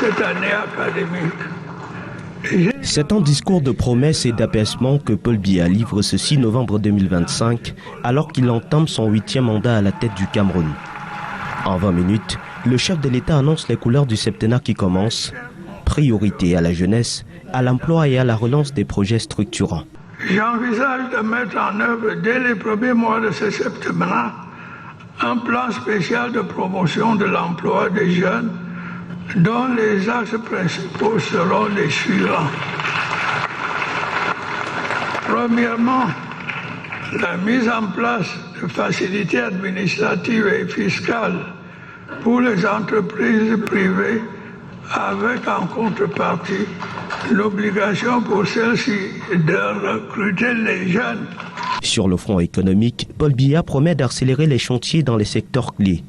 cette année académique. C'est un discours de promesse et d'apaisement que Paul Biya livre ce 6 novembre 2025 alors qu'il entame son 8e mandat à la tête du Cameroun. En 20 minutes, le chef de l'État annonce les couleurs du septennat qui commence. Priorité à la jeunesse, à l'emploi et à la relance des projets structurants. J'envisage de mettre en œuvre dès les premiers mois de ce septennat un plan spécial de promotion de l'emploi des jeunes dont les axes principaux seront les suivants. Premièrement, la mise en place de facilités administratives et fiscales pour les entreprises privées avec en contrepartie l'obligation pour celles-ci de recruter les jeunes. Sur le front économique, Paul Biya promet d'accélérer les chantiers dans les secteurs clés,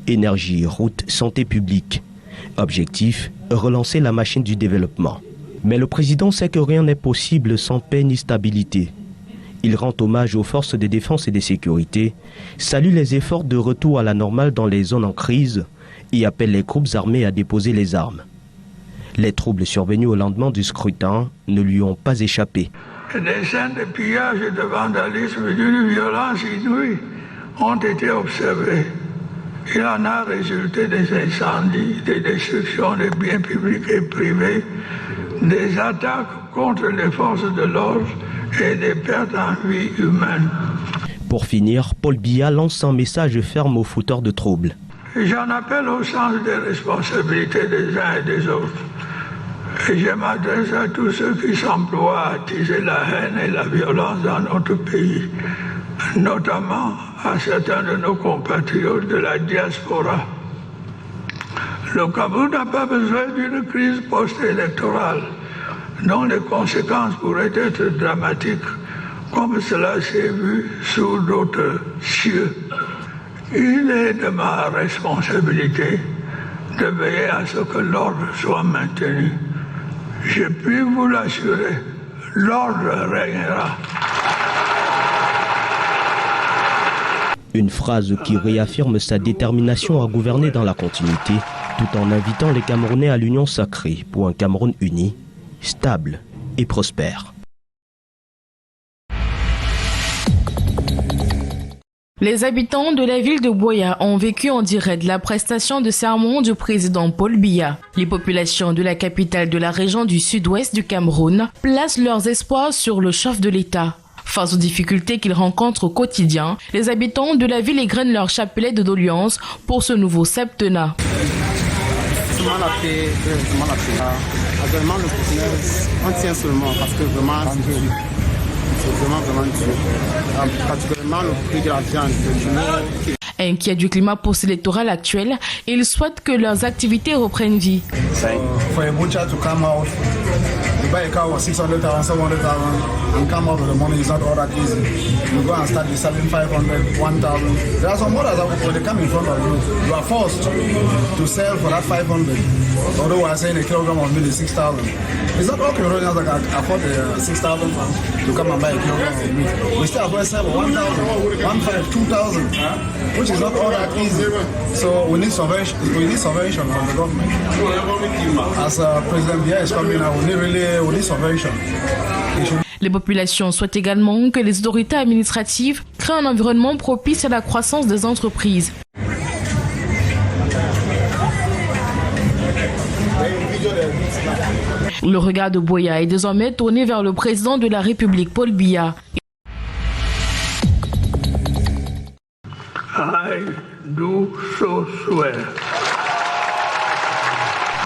énergie, routes, santé publique. Objectif, relancer la machine du développement. Mais le président sait que rien n'est possible sans paix ni stabilité. Il rend hommage aux forces de défense et de sécurité, salue les efforts de retour à la normale dans les zones en crise et appelle les groupes armés à déposer les armes. Les troubles survenus au lendemain du scrutin ne lui ont pas échappé. Des scènes de pillage et de vandalisme d'une violence inouïe ont été observées. Il en a résulté des incendies, des destructions de biens publics et privés, des attaques contre les forces de l'ordre et des pertes en vie humaine. Pour finir, Paul Biya lance un message ferme aux fauteurs de troubles. J'en appelle au sens des responsabilités des uns et des autres. Et je m'adresse à tous ceux qui s'emploient à attiser la haine et la violence dans notre pays, notamment à certains de nos compatriotes de la diaspora. Le Cameroun n'a pas besoin d'une crise post-électorale dont les conséquences pourraient être dramatiques, comme cela s'est vu sous d'autres cieux. Il est de ma responsabilité de veiller à ce que l'ordre soit maintenu. Je puis vous l'assurer, l'ordre régnera. Une phrase qui réaffirme sa détermination à gouverner dans la continuité, tout en invitant les Camerounais à l'union sacrée pour un Cameroun uni, stable et prospère. Les habitants de la ville de Buea ont vécu en direct la prestation de serment du président Paul Biya. Les populations de la capitale de la région du sud-ouest du Cameroun placent leurs espoirs sur le chef de l'État. Face aux difficultés qu'ils rencontrent au quotidien, les habitants de la ville égrènent leur chapelet de doléances pour ce nouveau septennat. Actuellement, le business, on tient seulement parce que vraiment, c'est vraiment dur. Particulièrement le prix de la viande, le Inquiets du climat post-électoral actuel, ils souhaitent que leurs activités reprennent vie. For a butcher to come out, you buy a cow for 600,000, 700,000, and come out with the money is not all that easy. You go and start selling 500, 1,000. There are some mothers that when they come in front of you, you are forced to sell for that 500. Although we are saying a kilogram of meat is 6,000. It's not all Cameroonians that can afford the 6,000 to come and buy a kilogram of meat. We still have to sell 1,000, 1,500, 2,000, which is not all that easy. So we need subvention from the government. As President Biya is coming now, we need subvention. Les populations souhaitent également que les autorités administratives créent un environnement propice à la croissance des entreprises. Le regard de Buea est désormais tourné vers le président de la République, Paul Biya. I do so swear.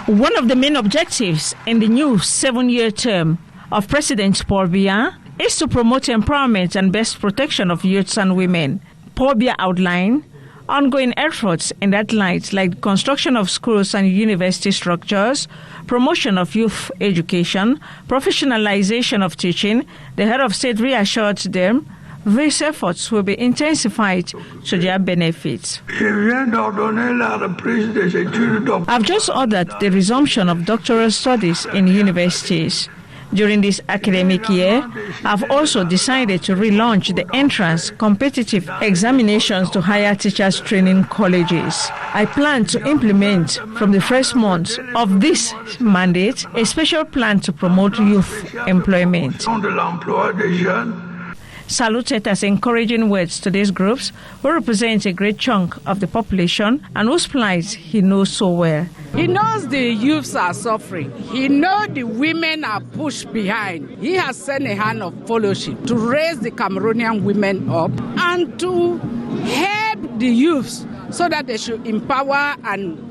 One of the main objectives in the new 7-year term of President Paul Biya is to promote empowerment and best protection of youths and women. Paul Biya outlined ongoing efforts in that light, like construction of schools and university structures, promotion of youth education, professionalization of teaching. The head of state reassured them these efforts will be intensified to their benefit. I've just ordered the resumption of doctoral studies in universities. During this academic year, I've also decided to relaunch the entrance competitive examinations to higher teachers training colleges. I plan to implement from the first month of this mandate a special plan to promote youth employment. Saluted as encouraging words to these groups who represent a great chunk of the population and whose plight he knows so well. He knows the youths are suffering. He knows the women are pushed behind. He has sent a hand of fellowship to raise the Cameroonian women up and to help the youths so that they should empower and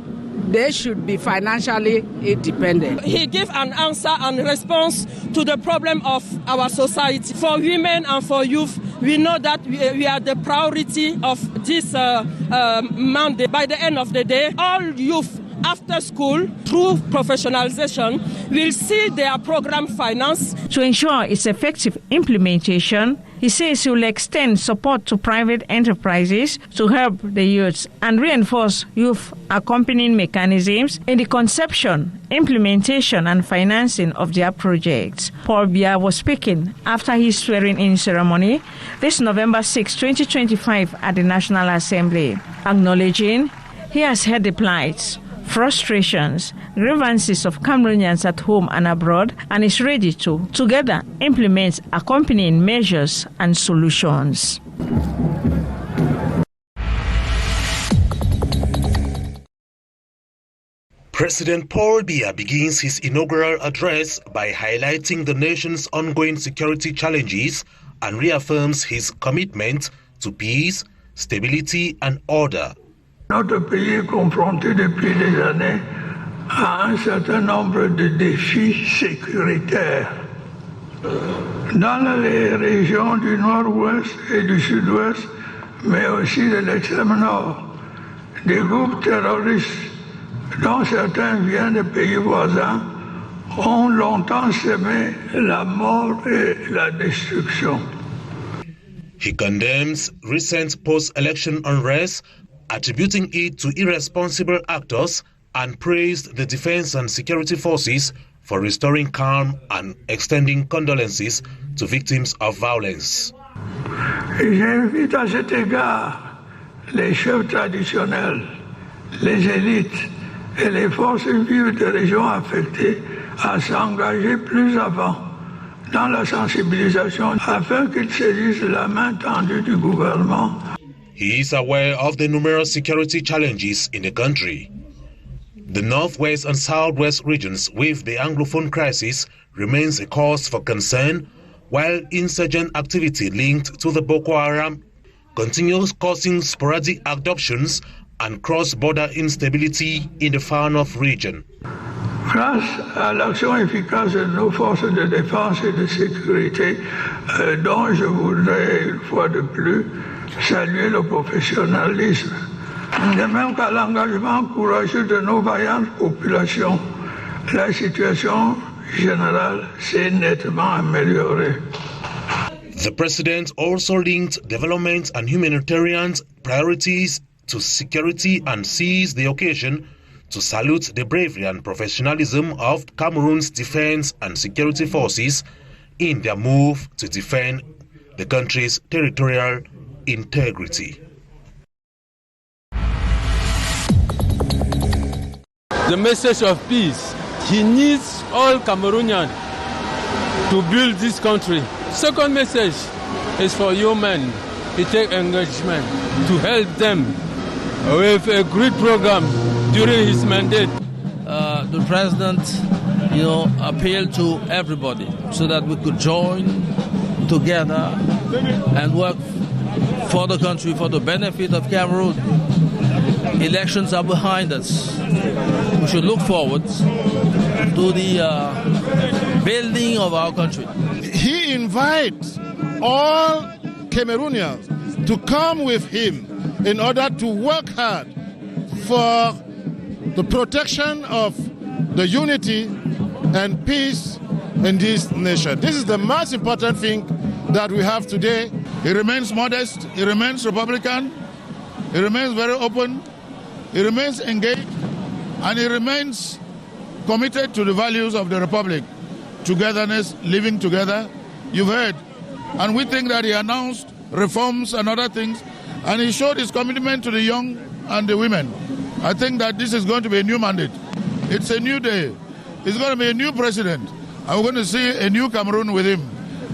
they should be financially independent. He gave an answer and response to the problem of our society. For women and for youth, we know that we are the priority of this mandate. By the end of the day, all youth after school, through professionalization, will see their program financed. To ensure its effective implementation, he says he will extend support to private enterprises to help the youths and reinforce youth accompanying mechanisms in the conception, implementation, and financing of their projects. Paul Biya was speaking after his swearing-in ceremony this November 6, 2025 at the National Assembly, acknowledging he has heard the plights, frustrations, grievances of Cameroonians at home and abroad, and is ready to, together, implement accompanying measures and solutions. President Paul Biya begins his inaugural address by highlighting the nation's ongoing security challenges and reaffirms his commitment to peace, stability, and order. Notre pays est confronté depuis des années à un certain nombre de défis sécuritaires. Dans les régions du nord-ouest et du sud-ouest, mais aussi de l'extrême nord, des groupes terroristes, dont certains viennent de pays voisins, ont longtemps semé la mort et la destruction. He condemns recent post-election unrest, attributing it to irresponsible actors, and praised the defense and security forces for restoring calm and extending condolences to victims of violence. J'invite à cet égard les chefs traditionnels, les élites et les forces vives des régions affectées à s'engager plus avant dans la sensibilisation afin qu'ils saisissent la main tendue du gouvernement. He is aware of the numerous security challenges in the country. The northwest and southwest regions with the Anglophone crisis remains a cause for concern, while insurgent activity linked to the Boko Haram continues causing sporadic abductions and cross-border instability in the far north region. Grâce à l'action efficace de nos forces de défense et de sécurité, dont je voudrais une fois de plus saluer le professionnalisme, de même qu'à l'engagement courageux de nos vaillantes populations, la situation générale s'est nettement améliorée. The president also linked development and humanitarian priorities to security and seized the occasion to salute the bravery and professionalism of Cameroon's defense and security forces in their move to defend the country's territorial integrity. The message of peace. He needs all Cameroonians to build this country. Second message is for you men to take engagement to help them with a great program during his mandate. The president, appealed to everybody so that we could join together and work for the country, for the benefit of Cameroon. Elections are behind us. We should look forward to the building of our country. He invites all Cameroonians to come with him in order to work hard for the protection of the unity and peace in this nation. This is the most important thing that we have today. He remains modest, he remains Republican, he remains very open, he remains engaged, and he remains committed to the values of the Republic. togetherness, living together. You've heard. And we think that he announced reforms and other things, and he showed his commitment to the young and the women. I think that this is going to be a new mandate. It's a new day. It's going to be a new president. And we're going to see a new Cameroon with him,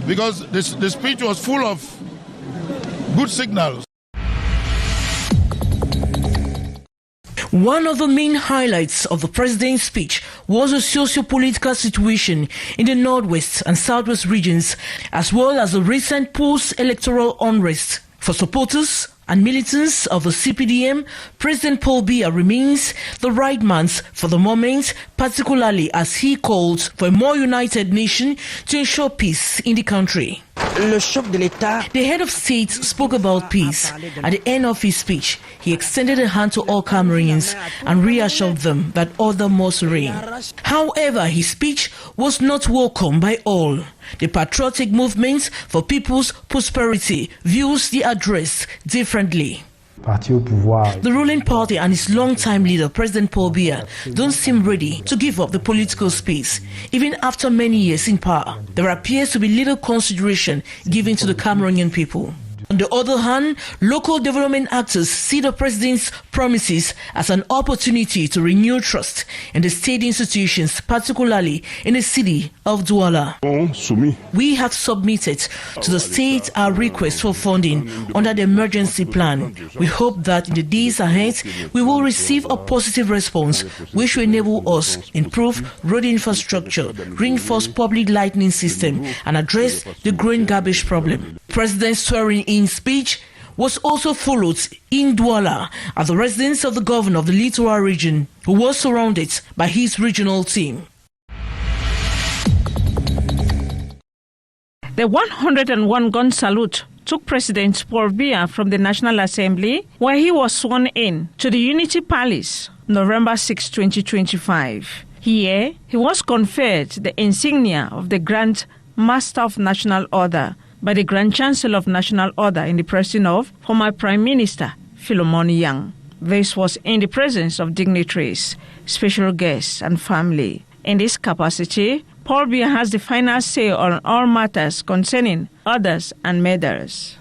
because the speech was full of good signals. One of the main highlights of the president's speech was the socio-political situation in the Northwest and Southwest regions, as well as the recent post-electoral unrest. For supporters and militants of the CPDM, President Paul Biya remains the right man for the moment, particularly as he calls for a more united nation to ensure peace in the country. The head of state spoke about peace. At the end of his speech, he extended a hand to all Cameroonians and reassured them that order must reign. However, his speech was not welcomed by all. The patriotic movement for people's prosperity views the address differently. The ruling party and its longtime leader, President Paul Biya, don't seem ready to give up the political space. Even after many years in power, there appears to be little consideration given to the Cameroonian people. On the other hand, local development actors see the president's promises as an opportunity to renew trust in the state institutions, particularly in the city of Douala. We have submitted to the state our request for funding under the emergency plan. We hope that in the days ahead, we will receive a positive response which will enable us to improve road infrastructure, reinforce public lighting system, and address the growing garbage problem. President's swearing-in speech was also followed in Douala at the residence of the governor of the Littoral region, who was surrounded by his regional team. The 101-gun salute took President Paul Biya from the National Assembly, where he was sworn in, to the Unity Palace, November 6, 2025. Here, he was conferred the insignia of the Grand Master of National Order by the Grand Chancellor of National Order in the person of former Prime Minister Philemon Yang. This was in the presence of dignitaries, special guests, and family. In this capacity, Paul Biya has the final say on all matters concerning orders and medals.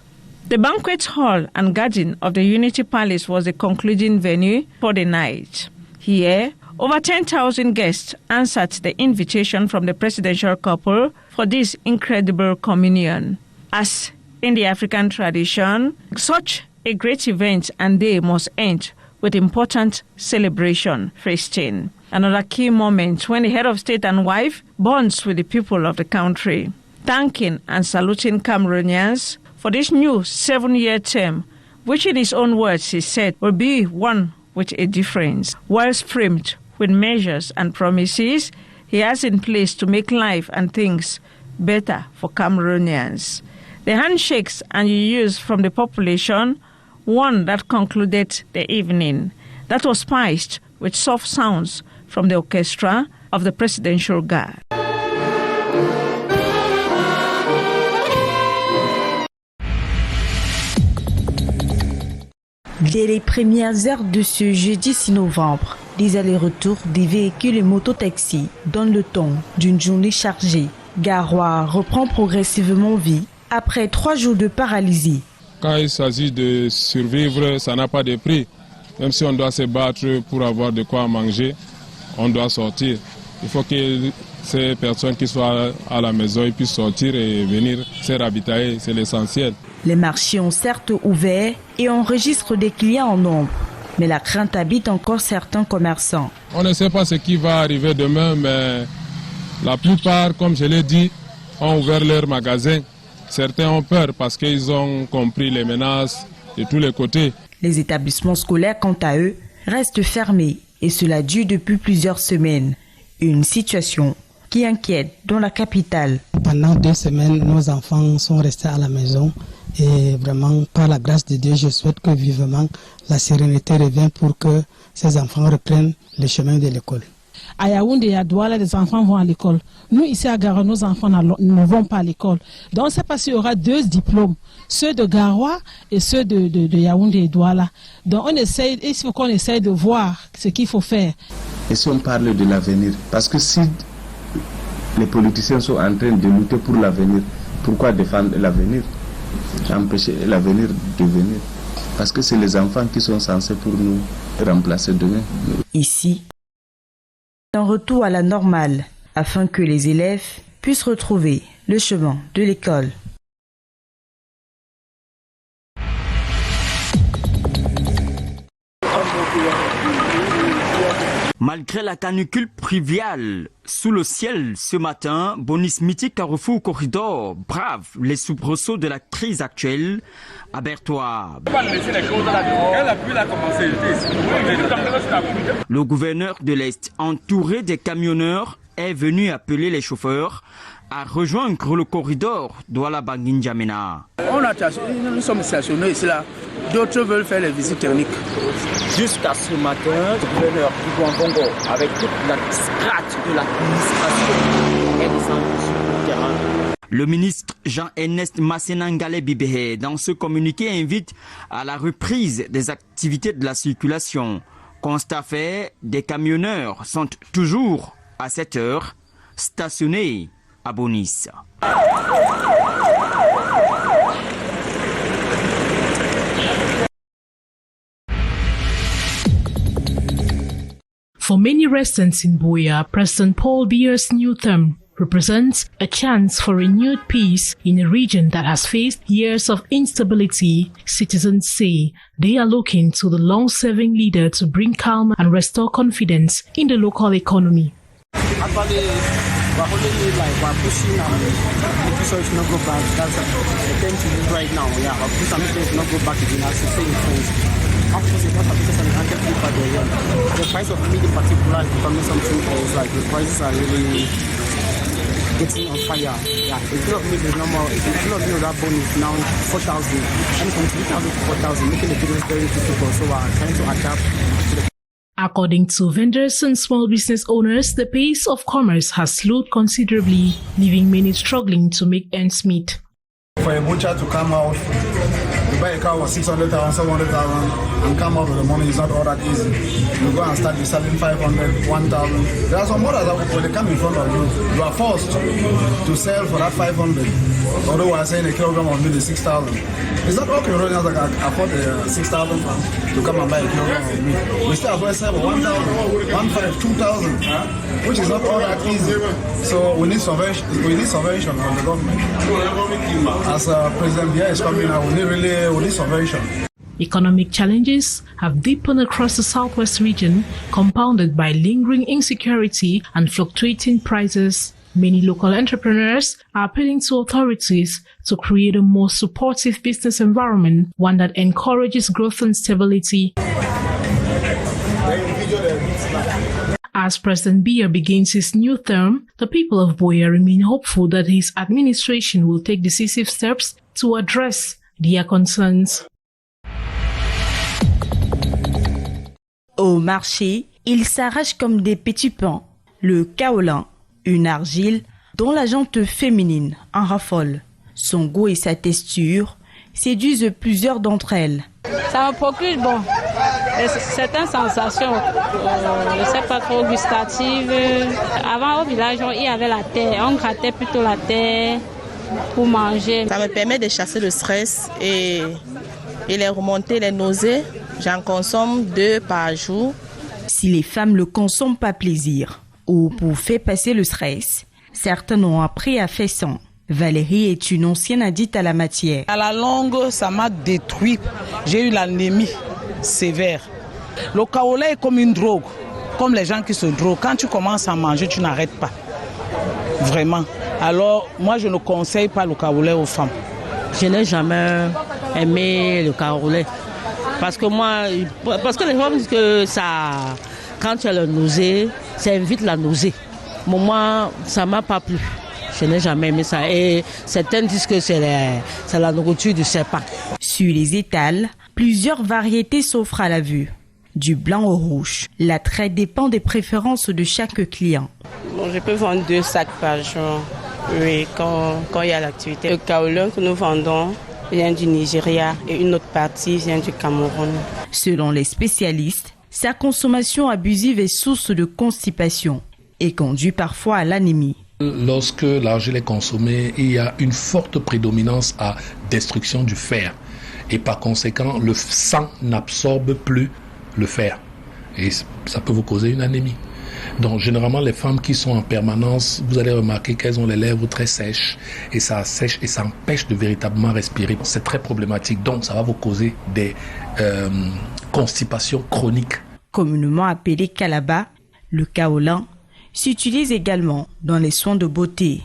The banquet hall and garden of the Unity Palace was the concluding venue for the night. Here, over 10,000 guests answered the invitation from the presidential couple for this incredible communion. As in the African tradition, such a great event and day must end with important celebration, feasting. Another key moment when the head of state and wife bonds with the people of the country, thanking and saluting Cameroonians for this new 7-year term, which in his own words he said will be one with a difference, whilst framed with measures and promises he has in place to make life and things better for Cameroonians. The handshakes and used from the population, one that concluded the evening, that was spiced with soft sounds from the orchestra of the Presidential Guard. Dès les premières heures de ce jeudi 6 novembre, des allers-retours des véhicules et mototaxis donnent le ton d'une journée chargée. Garoua reprend progressivement vie après 3 jours de paralysie. Quand il s'agit de survivre, ça n'a pas de prix. Même si on doit se battre pour avoir de quoi manger, on doit sortir. Il faut que ces personnes qui sont à la maison puissent sortir et venir se ravitailler, c'est l'essentiel. Les marchés ont certes ouvert et enregistrent des clients en nombre, mais la crainte habite encore certains commerçants. On ne sait pas ce qui va arriver demain, mais la plupart, comme je l'ai dit, ont ouvert leurs magasins. Certains ont peur parce qu'ils ont compris les menaces de tous les côtés. Les établissements scolaires, quant à eux, restent fermés et cela dure depuis plusieurs semaines. Une situation qui inquiète dans la capitale. Pendant 2 semaines, nos enfants sont restés à la maison et vraiment, par la grâce de Dieu, je souhaite que vivement la sérénité revienne pour que ces enfants reprennent le chemin de l'école. À Yaoundé et à Douala, les enfants vont à l'école. Nous, ici à Garoua, nos enfants ne vont pas à l'école. Donc, on ne sait pas s'il y aura 2 diplômes, ceux de Garoua et ceux de Yaoundé et Douala. Donc, il faut qu'on essaye de voir ce qu'il faut faire. Et si on parle de l'avenir, parce que si Les politiciens sont en train de lutter pour l'avenir. Pourquoi défendre l'avenir? Empêcher l'avenir de venir. Parce que c'est les enfants qui sont censés pour nous remplacer demain. Ici, un retour à la normale afin que les élèves puissent retrouver le chemin de l'école. Malgré la canicule pluviale, sous le ciel ce matin, Bonis Mythique Carrefour Corridor brave les soubresauts de la crise actuelle à Bertois. Le gouverneur de l'Est, entouré des camionneurs, est venu appeler les chauffeurs à rejoindre le corridor Douala-Banguin-N'Djamena. Nous sommes stationnés ici là. D'autres veulent faire les visites techniques. Jusqu'à ce matin, le gouverneur du Congo, avec toute la strate de l'administration, est descendu sur le terrain. Le ministre Jean-Ernest Massenangale Bibéhé, dans ce communiqué, invite à la reprise des activités de la circulation. Constat fait, des camionneurs sont toujours à cette heure stationnés à Bonis. For many residents in Buea, President Paul Biya's new term represents a chance for renewed peace in a region that has faced years of instability. Citizens say they are looking to the long-serving leader to bring calm and restore confidence in the local economy. Actually, we're pushing the research not go back. That's the thing to do right now. Yeah, we're pushing the not go back again. As you say in French. Of course, it's not a business and the price of meat in particular is becoming something else. Like the prices are really getting on fire. Yeah, the kilo of meat is normal. If the kilo of meat of that bone is now 4,000, and from 3,000 to 4,000, making the business very difficult. So we're trying to adapt to the. According to vendors and small business owners, the pace of commerce has slowed considerably, leaving many struggling to make ends meet. For a butcher to come out, you buy a cow for 600,000, 700,000, and come out with the money is not all that easy. You go and start selling 500, 1,000. There are some mothers that when they come in front of you are forced to sell for that 500. Although we are saying a kilogram of meat is 6,000. It's not all Cameroonians that can afford the 6,000 to come and buy a kilogram of meat. We still have to sell for 1,000, 1,500, 2,000, which is not all that easy. So we need subvention from the government. As President Biya is coming out, we need subvention. Economic challenges have deepened across the southwest region, compounded by lingering insecurity and fluctuating prices. Many local entrepreneurs are appealing to authorities to create a more supportive business environment, one that encourages growth and stability. As President Biya begins his new term, the people of Buea remain hopeful that his administration will take decisive steps to address their concerns. Au marché, ils s'arrachent comme des petits pains. Le kaolin, une argile dont la jante féminine en raffole. Son goût et sa texture séduisent plusieurs d'entre elles. Ça me procure certaines sensations, je ne sais pas trop gustatives. Avant au village, il y avait la terre, on grattait plutôt la terre pour manger. Ça me permet de chasser le stress et les remonter, les nausées. J'en consomme 2 par jour. Si les femmes le consomment par plaisir ou pour faire passer le stress, certains ont appris à faire sans. Valérie est une ancienne addict à la matière. À la longue, ça m'a détruit. J'ai eu l'anémie sévère. Le kaolin est comme une drogue, comme les gens qui se droguent. Quand tu commences à manger, tu n'arrêtes pas. Vraiment. Alors, moi, je ne conseille pas le kaolin aux femmes. Je n'ai jamais aimé le kaolin. Parce que les gens disent que ça, quand tu as la nausée, ça évite la nausée. Mais moi, ça ne m'a pas plu. Je n'ai jamais aimé ça. Et certains disent que c'est la nourriture du serpent. Sur les étals, plusieurs variétés s'offrent à la vue. Du blanc au rouge. L'attrait dépend des préférences de chaque client. Bon, je peux vendre 2 sacs par jour. Oui, quand il y a l'activité. Le kaolin que nous vendons vient du Nigeria et une autre partie vient du Cameroun. Selon les spécialistes, sa consommation abusive est source de constipation et conduit parfois à l'anémie. Lorsque l'argile est consommée, il y a une forte prédominance à destruction du fer. Et par conséquent, le sang n'absorbe plus le fer. Et ça peut vous causer une anémie. Donc généralement, les femmes qui sont en permanence, vous allez remarquer qu'elles ont les lèvres très sèches. Et ça sèche et ça empêche de véritablement respirer. C'est très problématique. Donc ça va vous causer des constipations chroniques. Communément appelé kalaba, le kaolan s'utilise également dans les soins de beauté.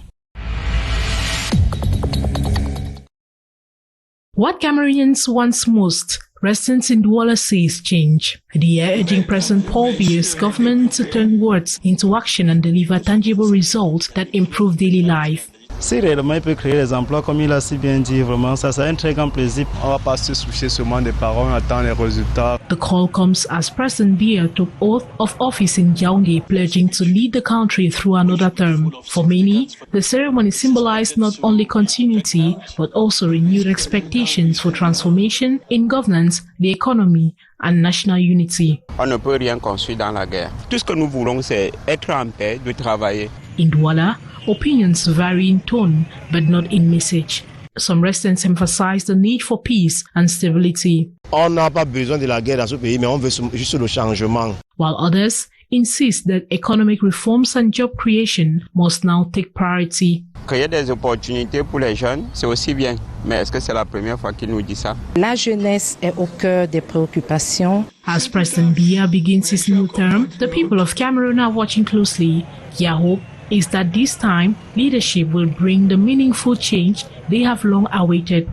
What Cameroonians want most, residents in Douala say, is change. They are urging President Paul Biya's government to turn words into action and deliver tangible results that improve daily life. Si réellement il peut créer des emplois comme il a si bien dit, vraiment, ça c'est un très grand plaisir. On va pas se soucier seulement des paroles, on attend les résultats. The call comes as President Biya took oath of office in Yaoundé, pledging to lead the country through another term. For many, the ceremony symbolized not only continuity, but also renewed expectations for transformation in governance, the economy, and national unity. On ne peut rien construire dans la guerre. Tout ce que nous voulons, c'est être en paix, de travailler. In Douala, opinions vary in tone, but not in message. Some residents emphasize the need for peace and stability, On n'a pas besoin de la guerre dans ce pays, mais on veut juste le changement. while others insist that economic reforms and job creation must now take priority. Créer des opportunités pour les jeunes, c'est aussi bien. Mais est-ce que c'est la première fois qu'il nous dit ça? La jeunesse est au cœur des préoccupations. As President Biya begins his new term, the people of Cameroon are watching closely. Their hope is that this time, leadership will bring the meaningful change they have long awaited.